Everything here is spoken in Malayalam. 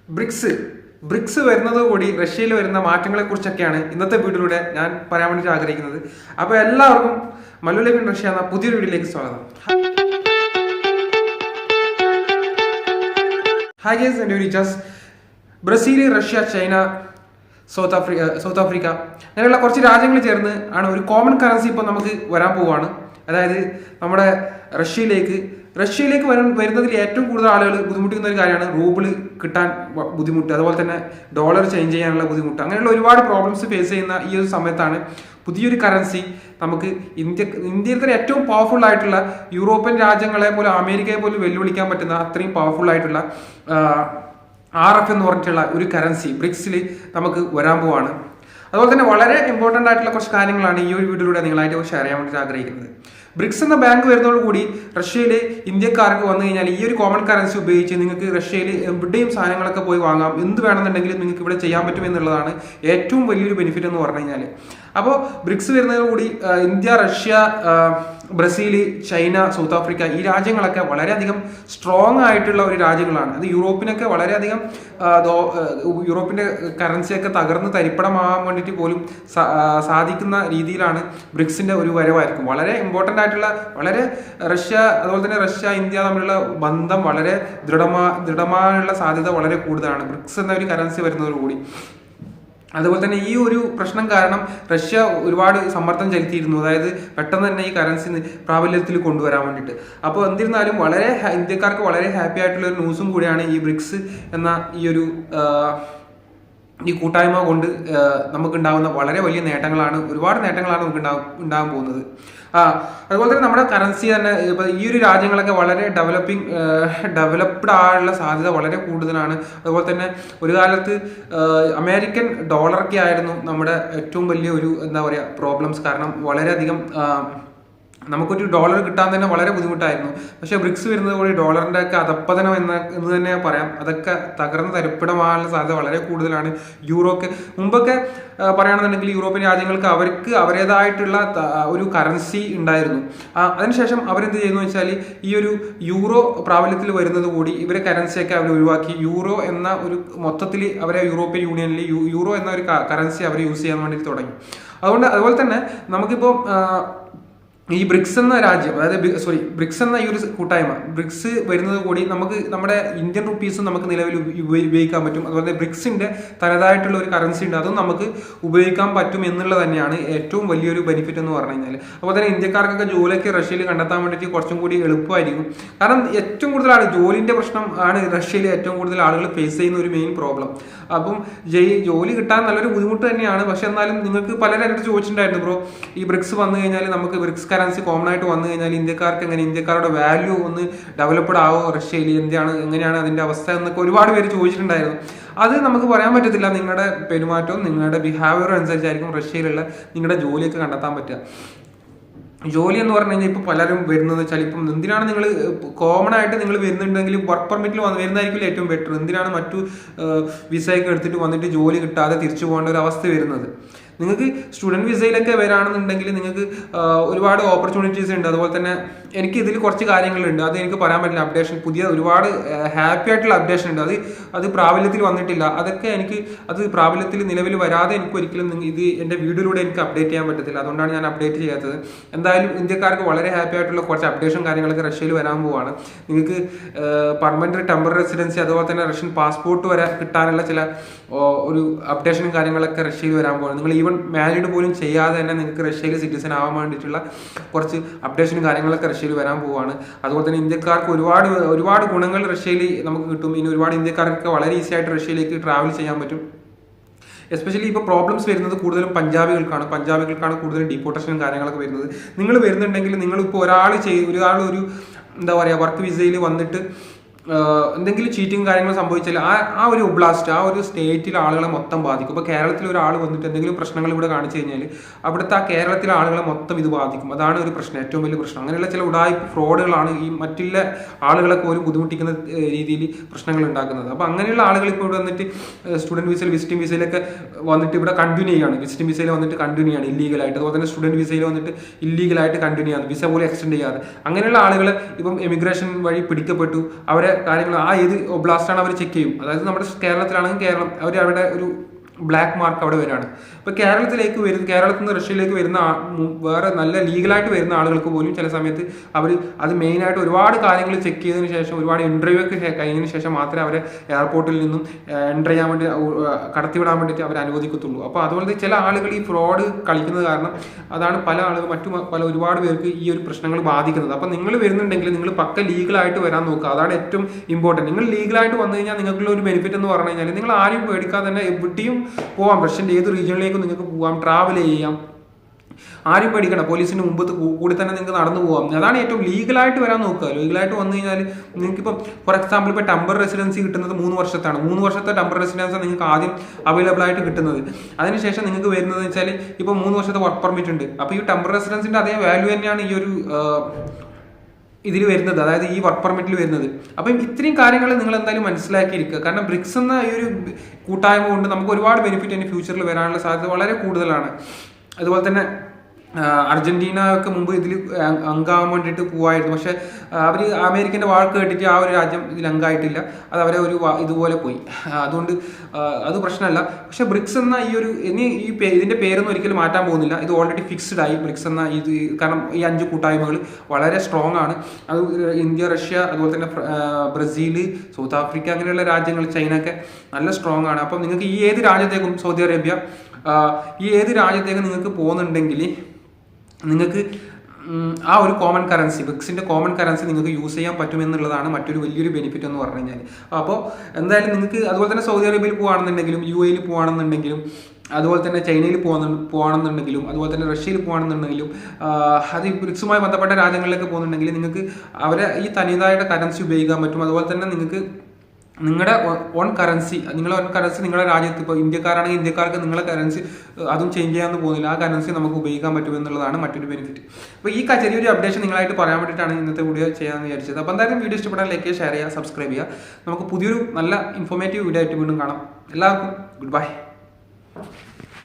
ബ്രിക്സ് വരുന്നതോടുകൂടി റഷ്യയിൽ വരുന്ന മാറ്റങ്ങളെ കുറിച്ചൊക്കെയാണ് ഇന്നത്തെ വീഡിയോയിലൂടെ ഞാൻ പറയാൻ വേണ്ടി ആഗ്രഹിക്കുന്നത്. അപ്പോൾ എല്ലാവർക്കും മല്ലു ലൈഫ് ഇൻ റഷ്യ എന്ന പുതിയൊരു വീഡിയോയിലേക്ക് സ്വാഗതം. ഹായ് ഗൈസ്, എൻ്റെ പേര് Ijas. Brazil, Russia, China, South Africa അങ്ങനെയുള്ള കുറച്ച് രാജ്യങ്ങൾ ചേർന്ന് ആണ് ഒരു കോമൺ കറൻസി ഇപ്പോൾ നമുക്ക് വരാൻ പോവുകയാണ്. അതായത് നമ്മുടെ റഷ്യയിലേക്ക് വരുന്നതിൽ ഏറ്റവും കൂടുതൽ ആളുകൾ ബുദ്ധിമുട്ടുന്ന ഒരു കാര്യമാണ് റൂബിൾ കിട്ടാൻ ബുദ്ധിമുട്ട്, അതുപോലെ തന്നെ ഡോളർ ചേഞ്ച് ചെയ്യാനുള്ള ബുദ്ധിമുട്ട്. അങ്ങനെയുള്ള ഒരുപാട് പ്രോബ്ലംസ് ഫേസ് ചെയ്യുന്ന ഈ ഒരു സമയത്താണ് പുതിയൊരു കറൻസി നമുക്ക് ഇന്ത്യയിൽ തന്നെ ഏറ്റവും പവർഫുൾ ആയിട്ടുള്ള യൂറോപ്യൻ രാജ്യങ്ങളെ പോലെ അമേരിക്കയെ പോലും വെല്ലുവിളിക്കാൻ പറ്റുന്ന അത്രയും പവർഫുൾ ആയിട്ടുള്ള RF എന്ന് പറഞ്ഞിട്ടുള്ള ഒരു കറൻസി ബ്രിക്സിൽ നമുക്ക് വരാൻ പോവാണ്. അതുപോലെ തന്നെ വളരെ ഇമ്പോർട്ടൻ്റ് ആയിട്ടുള്ള കുറച്ച് കാര്യങ്ങളാണ് ഈ ഒരു വീഡിയോയിലൂടെ നിങ്ങളായിട്ട് ഷെയർ ചെയ്യാൻ വേണ്ടി ആഗ്രഹിക്കുന്നത്. ബ്രിക്സ് എന്ന ബാങ്ക് വരുന്നതോടുകൂടി റഷ്യയിലെ ഇന്ത്യക്കാർക്ക് വന്നു കഴിഞ്ഞാൽ ഈ ഒരു കോമൺ കറൻസി ഉപയോഗിച്ച് നിങ്ങൾക്ക് റഷ്യയിൽ എവിടെയും സാധനങ്ങളൊക്കെ പോയി വാങ്ങാം, എന്ത് വേണമെന്നുണ്ടെങ്കിലും നിങ്ങൾക്ക് ഇവിടെ ചെയ്യാൻ പറ്റും എന്നുള്ളതാണ് ഏറ്റവും വലിയൊരു ബെനിഫിറ്റ് എന്ന് പറഞ്ഞു കഴിഞ്ഞാൽ. അപ്പോൾ ബ്രിക്സ് വരുന്നതോടുകൂടി India, Russia, Brazil, China, South Africa ഈ രാജ്യങ്ങളൊക്കെ വളരെയധികം സ്ട്രോങ് ആയിട്ടുള്ള ഒരു രാജ്യങ്ങളാണ്. അത് യൂറോപ്പിനൊക്കെ വളരെയധികം യൂറോപ്പിന്റെ കറൻസിയൊക്കെ തകർന്ന് തരിപ്പണമാകാൻ വേണ്ടിയിട്ട് പോലും സാധിക്കുന്ന രീതിയിലാണ് ബ്രിക്സിന്റെ ഒരു വരവായിരിക്കും. വളരെ ഇമ്പോർട്ടൻ്റ് ആയിട്ടുള്ള അതുപോലെ തന്നെ റഷ്യ, ഇന്ത്യ തമ്മിലുള്ള ബന്ധം വളരെ ദൃഢമായുള്ള സാധ്യത വളരെ കൂടുതലാണ് ബ്രിക്സ് എന്ന ഒരു കറൻസി വരുന്നതോടുകൂടി. അതുപോലെ തന്നെ ഈ ഒരു പ്രശ്നം കാരണം റഷ്യ ഒരുപാട് സമ്മർദ്ദം ചെലുത്തിയിരുന്നു, അതായത് പെട്ടെന്ന് തന്നെ ഈ കറൻസി പ്രാബല്യത്തിൽ കൊണ്ടുവരാൻ വേണ്ടിയിട്ട്. അപ്പോൾ എന്നിരുന്നാലും ഇന്ത്യക്കാർക്ക് വളരെ ഹാപ്പി ആയിട്ടുള്ള ഒരു ന്യൂസും കൂടിയാണ് ഈ ബ്രിക്സ് എന്ന ഈ കൂട്ടായ്മ കൊണ്ട് നമുക്കുണ്ടാകുന്ന വളരെ വലിയ നേട്ടങ്ങളാണ്, ഒരുപാട് നേട്ടങ്ങളാണ് നമുക്ക് ഉണ്ടാകാൻ പോകുന്നത്. അതുപോലെ തന്നെ നമ്മുടെ കറൻസി തന്നെ ഇപ്പം ഈ ഒരു രാജ്യങ്ങളൊക്കെ വളരെ ഡെവലപ്ഡ് ആയുള്ള സാധ്യത വളരെ കൂടുതലാണ്. അതുപോലെ തന്നെ ഒരു കാലത്ത് അമേരിക്കൻ ഡോളറൊക്കെ ആയിരുന്നു നമ്മുടെ ഏറ്റവും വലിയ ഒരു പ്രോബ്ലംസ്. കാരണം വളരെയധികം നമുക്കൊരു ഡോളർ കിട്ടാൻ തന്നെ വളരെ ബുദ്ധിമുട്ടായിരുന്നു. പക്ഷേ ബ്രിക്സ് വരുന്നത് കൂടി ഡോളറിൻ്റെ ഒക്കെ അധപ്പതനം എന്ന് തന്നെ പറയാം. അതൊക്കെ തകർന്ന് തരിപ്പിടമാകാനുള്ള സാധ്യത വളരെ കൂടുതലാണ്. മുമ്പൊക്കെ പറയുകയാണെന്നുണ്ടെങ്കിൽ യൂറോപ്യൻ രാജ്യങ്ങൾക്ക് അവരേതായിട്ടുള്ള ഒരു കറൻസി ഉണ്ടായിരുന്നു. അതിനുശേഷം അവരെന്ത് ചെയ്യുന്നു വെച്ചാൽ ഈ ഒരു യൂറോ പ്രാബല്യത്തിൽ വരുന്നത് കൂടി ഇവരെ കറൻസിയൊക്കെ അവർ ഒഴിവാക്കി യൂറോ എന്ന ഒരു മൊത്തത്തിൽ യൂറോപ്യൻ യൂണിയനിൽ യൂറോ എന്ന ഒരു കറൻസി അവർ യൂസ് ചെയ്യാൻ വേണ്ടി തുടങ്ങി. അതുപോലെ തന്നെ നമുക്കിപ്പോൾ ഈ ബ്രിക്സ് എന്ന രാജ്യം, ബ്രിക്സ് എന്ന ഈ ഒരു കൂട്ടായ്മ ബ്രിക്സ് വരുന്നത് കൂടി നമുക്ക് നമ്മുടെ ഇന്ത്യൻ റുപ്പീസും നമുക്ക് നിലവിൽ ഉപയോഗിക്കാൻ പറ്റും. അതുപോലെ ബ്രിക്സിന്റെ തനതായിട്ടുള്ള ഒരു കറൻസി ഉണ്ട്, അതും നമുക്ക് ഉപയോഗിക്കാൻ പറ്റും എന്നുള്ളത് തന്നെയാണ് ഏറ്റവും വലിയൊരു ബെനിഫിറ്റ് എന്ന് പറഞ്ഞു കഴിഞ്ഞാൽ. അതുപോലെ തന്നെ ഇന്ത്യക്കാർക്കൊക്കെ ജോലിയൊക്കെ റഷ്യയിൽ കണ്ടെത്താൻ വേണ്ടിയിട്ട് കുറച്ചും കൂടി എളുപ്പമായിരിക്കും. കാരണം ഏറ്റവും കൂടുതൽ ജോലിന്റെ പ്രശ്നം ആണ് റഷ്യയിൽ ഏറ്റവും കൂടുതൽ ആളുകൾ ഫേസ് ചെയ്യുന്ന ഒരു മെയിൻ പ്രോബ്ലം. അപ്പം ജോലി കിട്ടാൻ നല്ലൊരു ബുദ്ധിമുട്ട് തന്നെയാണ്. പക്ഷെ എന്നാലും നിങ്ങൾക്ക് പലരും എൻ്റെ ചോദിച്ചിട്ടുണ്ടായിരുന്നു, ബ്രോ ഈ ബ്രിക്സ് വന്നു കഴിഞ്ഞാൽ നമുക്ക് ബ്രിക്സ് കറൻസി കോമൺ ആയിട്ട് വന്നു കഴിഞ്ഞാൽ ഇന്ത്യക്കാരുടെ വാല്യൂ ഒന്ന് ഡെവലപ്ഡ് ആവോ റഷ്യയിൽ, എങ്ങനെയാണ് അതിന്റെ അവസ്ഥ എന്നൊക്കെ ഒരുപാട് പേര് ചോദിച്ചിട്ടുണ്ടായിരുന്നു. അത് നമുക്ക് പറയാൻ പറ്റത്തില്ല. നിങ്ങളുടെ പെരുമാറ്റവും നിങ്ങളുടെ ബിഹേവിയറും അനുസരിച്ചായിരിക്കും റഷ്യയിലുള്ള നിങ്ങളുടെ ജോലിയൊക്കെ കണ്ടെത്താൻ പറ്റുക. ജോലി എന്ന് പറഞ്ഞു കഴിഞ്ഞാൽ ഇപ്പോൾ പലരും വരുന്നത് വെച്ചാൽ ഇപ്പം എന്തിനാണ് നിങ്ങൾ കോമൺ ആയിട്ട് നിങ്ങൾ വരുന്നുണ്ടെങ്കിൽ വർക്ക് പെർമിറ്റിൽ വരുന്നതായിരിക്കും ഏറ്റവും ബെറ്റർ. എന്തിനാണ് മറ്റു വിസയൊക്കെ എടുത്തിട്ട് വന്നിട്ട് ജോലി കിട്ടാതെ തിരിച്ചു പോകേണ്ട ഒരു അവസ്ഥ വരുന്നത്? നിങ്ങൾക്ക് സ്റ്റുഡൻറ്റ് വിസയിലൊക്കെ വരാണെന്നുണ്ടെങ്കിൽ നിങ്ങൾക്ക് ഒരുപാട് ഓപ്പർച്യൂണിറ്റീസ് ഉണ്ട്. അതുപോലെ തന്നെ എനിക്ക് ഇതിൽ കുറച്ച് കാര്യങ്ങളുണ്ട്, അത് എനിക്ക് പറയാൻ പറ്റില്ല. പുതിയ ഒരുപാട് ഹാപ്പി ആയിട്ടുള്ള അപ്ഡേഷൻ ഉണ്ട്. അത് പ്രാബല്യത്തിൽ വന്നിട്ടില്ല. അത് പ്രാബല്യത്തിൽ നിലവിൽ വരാതെ എനിക്ക് ഒരിക്കലും ഇത് എൻ്റെ വീഡിയോയിലൂടെ എനിക്ക് അപ്ഡേറ്റ് ചെയ്യാൻ പറ്റത്തില്ല. അതുകൊണ്ടാണ് ഞാൻ അപ്ഡേറ്റ് ചെയ്യാത്തത്. എന്തായാലും ഇന്ത്യക്കാർക്ക് വളരെ ഹാപ്പി ആയിട്ടുള്ള കുറച്ച് അപ്ഡേഷൻ കാര്യങ്ങളൊക്കെ റഷ്യയിൽ വരാൻ പോവാണ്. നിങ്ങൾക്ക് പെർമനന്റ് ടെമ്പററി റെസിഡൻസി അതുപോലെ തന്നെ റഷ്യൻ പാസ്പോർട്ട് വരെ കിട്ടാനുള്ള ചില ഒരു അപ്ഡേഷനും കാര്യങ്ങളൊക്കെ റഷ്യയിൽ വരാൻ പോവാണ്. നിങ്ങൾ ഈവൻ മാരീഡ് പോലും ചെയ്യാതെ തന്നെ നിങ്ങൾക്ക് റഷ്യയിൽ സിറ്റിസൺ ആവാൻ വേണ്ടിയിട്ടുള്ള കുറച്ച് അപ്ഡേഷനും കാര്യങ്ങളൊക്കെ റഷ്യയിൽ വരാൻ പോവുകയാണ്. അതുപോലെ തന്നെ ഇന്ത്യക്കാർക്ക് ഒരുപാട് ഗുണങ്ങൾ റഷ്യയിൽ നമുക്ക് കിട്ടും. ഇനി ഒരുപാട് ഇന്ത്യക്കാർക്ക് വളരെ ഈസി ആയിട്ട് റഷ്യയിലേക്ക് ട്രാവൽ ചെയ്യാൻ പറ്റും. എസ്പെഷ്യലി ഇപ്പോൾ പ്രോബ്ലംസ് വരുന്നത് കൂടുതലും പഞ്ചാബികൾക്കാണ് കൂടുതലും ഡീപ്പോർട്ടേഷനും കാര്യങ്ങളൊക്കെ വരുന്നത്. നിങ്ങൾ വരുന്നുണ്ടെങ്കിൽ നിങ്ങളിപ്പോൾ ഒരാൾ ഒരു വർക്ക് വിസയിൽ വന്നിട്ട് എന്തെങ്കിലും ചീറ്റിങ് കാര്യങ്ങൾ സംഭവിച്ചാൽ ആ ഒരു ഒബ്ലാസ്റ്റ്, ആ ഒരു സ്റ്റേറ്റിലെ ആളുകളെ മൊത്തം ബാധിക്കും. ഇപ്പോൾ കേരളത്തിൽ ഒരാൾ വന്നിട്ട് എന്തെങ്കിലും പ്രശ്നങ്ങൾ ഇവിടെ കാണിച്ചു കഴിഞ്ഞാൽ അവിടുത്തെ ആ കേരളത്തിലെ ആളുകളെ മൊത്തം ഇത് ബാധിക്കും. അതാണ് ഒരു പ്രശ്നം, ഏറ്റവും വലിയ പ്രശ്നം. അങ്ങനെയുള്ള ചില ഉടായ്പ ഫ്രോഡുകളാണ് ഈ മറ്റുള്ള ആളുകളെ പോലും ബുദ്ധിമുട്ടിക്കുന്ന രീതിയിൽ പ്രശ്നങ്ങൾ ഉണ്ടാക്കുന്നത്. അപ്പോൾ അങ്ങനെയുള്ള ആളുകൾ ഇപ്പോൾ ഇവിടെ വന്നിട്ട് സ്റ്റുഡൻറ്റ് വിസയിൽ, വിസിറ്റിംഗ് വിസയിലൊക്കെ വന്നിട്ട് ഇവിടെ കണ്ടിന്യൂ ചെയ്യാണ്. വിസിറ്റിംഗ് വിസയിൽ വന്നിട്ട് കണ്ടിന്യൂ ചെയ്യാണ് ഇല്ലീഗലായിട്ട്. അതുപോലെ തന്നെ സ്റ്റുഡൻറ്റ് വിസയിൽ വന്നിട്ട് ഇല്ലീഗലായിട്ട് കണ്ടിന്യൂ ചെയ്യാണ്, വിസ പോലും എക്സ്റ്റെൻഡ് ചെയ്യാതെ. അങ്ങനെയുള്ള ആളുകൾ ഇപ്പം എമിഗ്രേഷൻ വഴി പിടിക്കപ്പെട്ടു, അവരെ കാര്യങ്ങൾ ആ ഏത് ഒബ്ലാസ്റ്റാണ് അവർ ചെക്ക് ചെയ്യും. അതായത് നമ്മുടെ കേരളത്തിലാണെങ്കിൽ കേരളം അവർ അവിടെ ഒരു ബ്ലാക്ക് മാർക്ക് അവിടെ വരികയാണ്. ഇപ്പോൾ കേരളത്തിൽ നിന്ന് റഷ്യയിലേക്ക് വരുന്ന വേറെ നല്ല ലീഗലായിട്ട് വരുന്ന ആളുകൾക്ക് പോലും ചില സമയത്ത് അവർ അത് മെയിനായിട്ട് ഒരുപാട് കാര്യങ്ങൾ ചെക്ക് ചെയ്തതിന് ശേഷം, ഒരുപാട് ഇൻ്റർവ്യൂ ഒക്കെ കഴിഞ്ഞതിന് ശേഷം മാത്രമേ അവരെ എയർപോർട്ടിൽ നിന്നും എൻ്റർ ചെയ്യാൻ വേണ്ടി കടത്തിവിടാൻ വേണ്ടിയിട്ട് അവർ അനുവദിക്കത്തുള്ളൂ. അപ്പോൾ അതുപോലെ ചില ആളുകൾ ഈ ഫ്രോഡ് കളിക്കുന്നത് കാരണം അതാണ് പല ആളുകൾ ഒരുപാട് പേർക്ക് ഈ ഒരു പ്രശ്നങ്ങൾ ബാധിക്കുന്നത്. അപ്പോൾ നിങ്ങൾ വരുന്നുണ്ടെങ്കിൽ നിങ്ങൾ പക്ക ലീഗലായിട്ട് വരാൻ നോക്കുക. അതാണ് ഏറ്റവും ഇമ്പോർട്ടൻറ്റ്. നിങ്ങൾ ലീഗലായിട്ട് വന്നു കഴിഞ്ഞാൽ നിങ്ങൾക്കുള്ള ഒരു ബെനിഫിറ്റ് എന്ന് പറഞ്ഞു കഴിഞ്ഞാൽ നിങ്ങൾ ആരും പേടിക്കാതെ തന്നെ എവിടെയും പോവാം. റഷ്യൻ്റെ ഏത് റീജിയനിലേക്കും നിങ്ങൾക്ക് പോവാം, ട്രാവൽ ചെയ്യാം, ആരും പേടിക്കണം. പോലീസിന് മുമ്പ് കൂടി തന്നെ നിങ്ങൾക്ക് നടന്നു പോകാം. അതാണ് ഏറ്റവും ലീഗലായിട്ട് വരാൻ നോക്കുക. ലീഗലായിട്ട് വന്നു കഴിഞ്ഞാൽ നിങ്ങൾക്കിപ്പോൾ ഫോർ എക്സാമ്പിൾ ഇപ്പോൾ ടെമ്പർ റെസിഡൻസി കിട്ടുന്നത് 3 വർഷത്താണ്. 3 വർഷത്തെ ടെമ്പർ റെസിഡൻസ് നിങ്ങൾക്ക് ആദ്യം അവൈലബിൾ ആയിട്ട് കിട്ടുന്നത്. അതിനുശേഷം നിങ്ങൾക്ക് വരുന്നത് വെച്ചാൽ ഇപ്പോൾ 3 വർഷത്തെ വർക്ക് പെർമിറ്റ് ഉണ്ട്. അപ്പോൾ ഈ ടെമ്പർ റെസിഡൻസിൻ്റെ അതേ വാല്യൂ തന്നെയാണ് ഈ ഒരു ഇതിൽ വരുന്നത്, അതായത് ഈ വർക്ക് പെർമിറ്റിൽ വരുന്നത്. അപ്പം ഇത്രയും കാര്യങ്ങൾ നിങ്ങൾ എന്തായാലും മനസ്സിലാക്കിയിരിക്കുക. കാരണം ബ്രിക്സ് എന്ന ഈ ഒരു കൂട്ടായ്മ കൊണ്ട് നമുക്ക് ഒരുപാട് ബെനിഫിറ്റ് ഇനി ഫ്യൂച്ചറിൽ വരാനുള്ള സാധ്യത വളരെ കൂടുതലാണ്. അതുപോലെ തന്നെ അർജന്റീന ഒക്കെ മുമ്പ് ഇതിൽ അംഗമാകാൻ വേണ്ടിയിട്ട് പോവായിരുന്നു. പക്ഷെ അവർ അമേരിക്കൻ്റെ വാക്ക് കേട്ടിട്ട് ആ ഒരു രാജ്യം ഇതിൽ അംഗമായിട്ടില്ല. അത് അവരെ ഒരു ഇതുപോലെ പോയി. അതുകൊണ്ട് അത് പ്രശ്നമല്ല. പക്ഷെ ബ്രിക്സ് എന്ന ഈ ഒരു ഇതിൻ്റെ പേരൊന്നും ഒരിക്കലും മാറ്റാൻ പോകുന്നില്ല. ഇത് ഓൾറെഡി ഫിക്സ്ഡ് ആയി ബ്രിക്സ് എന്ന ഇത്. കാരണം ഈ 5 കൂട്ടായ്മകൾ വളരെ സ്ട്രോങ് ആണ്. അത് ഇന്ത്യ, റഷ്യ, അതുപോലെ തന്നെ ബ്രസീൽ, സൗത്ത് ആഫ്രിക്ക അങ്ങനെയുള്ള രാജ്യങ്ങൾ, ചൈന ഒക്കെ നല്ല സ്ട്രോങ് ആണ്. അപ്പം നിങ്ങൾക്ക് ഈ ഏത് രാജ്യത്തേക്കും, സൗദി അറേബ്യ, ഈ ഏത് രാജ്യത്തേക്കും നിങ്ങൾക്ക് പോകുന്നുണ്ടെങ്കിൽ നിങ്ങൾക്ക് ആ ഒരു കോമൺ കറൻസി, ബ്രിക്സിൻ്റെ കോമൺ കറൻസി നിങ്ങൾക്ക് യൂസ് ചെയ്യാൻ പറ്റുമെന്നുള്ളതാണ് മറ്റൊരു വലിയൊരു ബെനിഫിറ്റ് എന്ന് പറഞ്ഞു കഴിഞ്ഞാൽ. അപ്പോൾ എന്തായാലും നിങ്ങൾക്ക് അതുപോലെ തന്നെ സൗദി അറേബ്യയിൽ പോകുകയാണെന്നുണ്ടെങ്കിലും, UAE പോകുകയാണെന്നുണ്ടെങ്കിലും, അതുപോലെ തന്നെ ചൈനയിൽ പോകുകയാണെന്നുണ്ടെങ്കിലും, അതുപോലെ തന്നെ റഷ്യയിൽ പോകുകയാണെന്നുണ്ടെങ്കിലും, അത് ബ്രിക്സുമായി ബന്ധപ്പെട്ട രാജ്യങ്ങളിലേക്ക് പോകുന്നുണ്ടെങ്കിൽ നിങ്ങൾക്ക് അവരെ ഈ തനതായിട്ട് കറൻസി ഉപയോഗിക്കാൻ പറ്റും. അതുപോലെ തന്നെ നിങ്ങൾക്ക് നിങ്ങളുടെ ഓൺ കറൻസി നിങ്ങളുടെ രാജ്യത്ത്, ഇപ്പോൾ ഇന്ത്യക്കാരാണെങ്കിൽ ഇന്ത്യക്കാർക്ക് നിങ്ങളുടെ കറൻസി അതും ചേഞ്ച് ചെയ്യാമെന്ന് പോകുന്നില്ല. ആ കറൻസി നമുക്ക് ഉപയോഗിക്കാൻ പറ്റുമെന്നുള്ളതാണ് മറ്റൊരു ബെനിഫിറ്റ്. അപ്പോൾ ഈ ചെറിയൊരു അപ്ഡേഷൻ നിങ്ങളായിട്ട് പറയാൻ വേണ്ടിയിട്ടാണ് ഇന്നത്തെ വീഡിയോ ചെയ്യാമെന്ന് വിചാരിച്ചത്. അപ്പോൾ എന്തായാലും വീഡിയോ ഇഷ്ടപ്പെട്ടാൽ ലൈക്ക് ചെയ്യുക, ഷെയർ ചെയ്യുക, സബ്സ്ക്രൈബ് ചെയ്യുക. നമുക്ക് പുതിയൊരു നല്ല ഇൻഫോർമേറ്റീവ് വീഡിയോ ആയിട്ട് വീണ്ടും കാണാം. എല്ലാവർക്കും ഗുഡ് ബൈ.